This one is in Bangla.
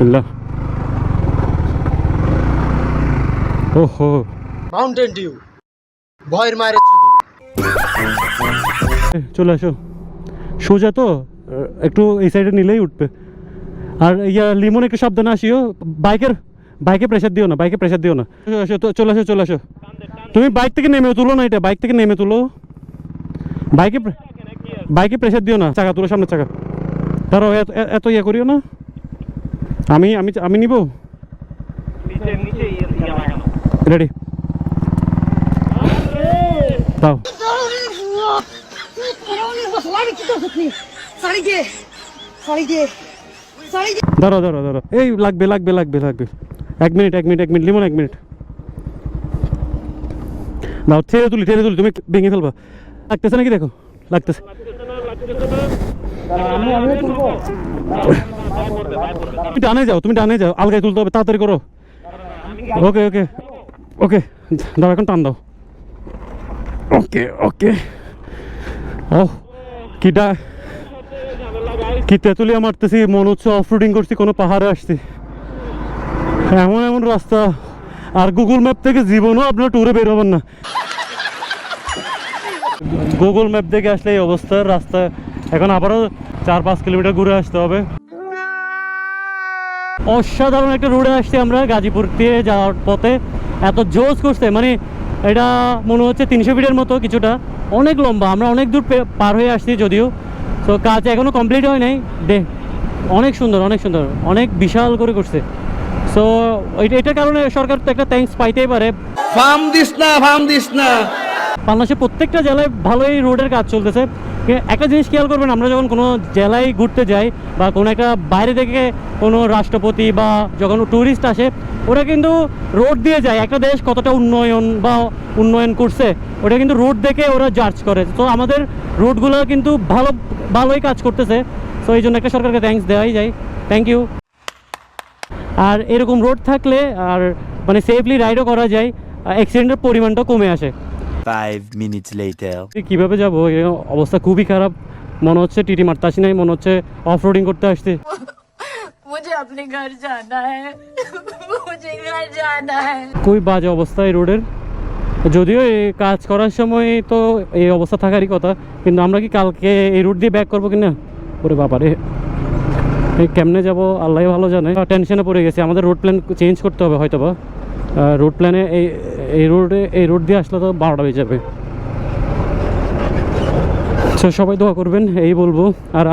বিসমিল্লাহ। ওহো, মাউন্টেন ডিউ ভয়ের মায়ের চলে আসো। সোজা তো, একটু এই সাইডে নিলেই উঠবে। আর ইয়া লিমন একটু সাবধানে আসিও। বাইকে প্রেশার দিও না, বাইকে প্রেশার দিও না। আসো তো, চলে আসো চলে আসো। তুমি বাইক থেকে নেমে তুলো না, এটা বাইক থেকে নেমে তুলো। বাইকে প্রেশার দিও না, চাকা তুলো, সামনে চাকা। ধরো, এত ইয়ে করিও না। আমি আমি আমি নিব। রেডি, দাও। ধরো ধরো ধরো, এই লাগবে লাগবে লাগবে লাগবে। 1 minute 1 minute 1 minute Limon, 1 minute দাও। ঠেলে তুলি তুমি ভেঙে ফেলবা। লাগতেছে নাকি দেখো, লাগতেছে। তুমি ডানে যাও, আলগায় তুলতে হবে, তাড়াতাড়ি করো। ওকে ওকে ওকে, দাও এখন টান দাও। ওকে ওকে। ও কি তেঁতুলিয়া মারতেছি, মনে হচ্ছে অফরোডিং করছি, কোনো পাহাড়ে আসছি। এমন এমন রাস্তা, আর গুগল ম্যাপ থেকে জীবনও আপনার ট্যুরে বেরোবেন না। গুগল ম্যাপ দেখে আসলে এই অবস্থার রাস্তা। এখন আবারও 4-5 কিলোমিটার ঘুরে আসতে হবে। অসাধারণ একটা রোডে আসছি আমরা, গাজীপুর দিয়ে যাওয়ার পথে। এত জোস করছে, মানে এটা মনে হচ্ছে 300 ফিটের মতো কিছুটা, অনেক লম্বা। আমরা অনেক দূর পার হয়ে আসছি যদিও, তো কাজ এখনও কমপ্লিট হয় নাই। অনেক সুন্দর, অনেক সুন্দর, অনেক বিশাল করে করছে। সো এটার কারণে সরকার তো একটা থ্যাঙ্কস পাইতেই পারে। ফার্ম দিস না। বাংলাদেশের প্রত্যেকটা জেলায় ভালোই রোডের কাজ চলতেছে। একটা জিনিস খেয়াল করবেন, আমরা যখন কোনো জেলায় ঘুরতে যাই বা কোনো একটা বাইরে থেকে কোনো রাষ্ট্রপতি বা যখন ট্যুরিস্ট আসে, ওরা কিন্তু রোড দিয়ে যায়। একটা দেশ কতটা উন্নয়ন করছে, ওটা কিন্তু রোড দেখে ওরা জাজ করে। তো আমাদের রোডগুলো কিন্তু ভালোই কাজ করতেছে। সো এই জন্য একটা সরকারকে থ্যাঙ্কস দেওয়াই যায়। Thank you. আর এরকম রোড থাকলে আর মানে সেফলি রাইডও করা যায়, অ্যাক্সিডেন্টের পরিমাণটা কমে আসে। 5 minutes later. কিভাবে যাবো, এই অবস্থা খুবই খারাপ। মনে হচ্ছে টিটি মারতে আসি নাই, মনে হচ্ছে অফরোডিং করতে আসছি। मुझे अपने घर जाना है मुझे घर जाना है। খুবই বাজে অবস্থা এই রোডের। যদিও এই কাজ করার সময় তো এই অবস্থা থাকারই কথা, কিন্তু আমরা কি কালকে এই রুট দিয়ে ব্যাক করবো কিনা, ওরে বাবারে, কেমনে যাব আল্লাহ ভালো জানে। টেনশনে পড়ে গেছি। আমাদের রুট প্ল্যান চেঞ্জ করতে হবে হয়তো বা। রুট প্ল্যানে এই রুট দিয়ে আসলে তো 12টা বেজে যাবে। সবাই দোয়া করবেন এই বলবো। আর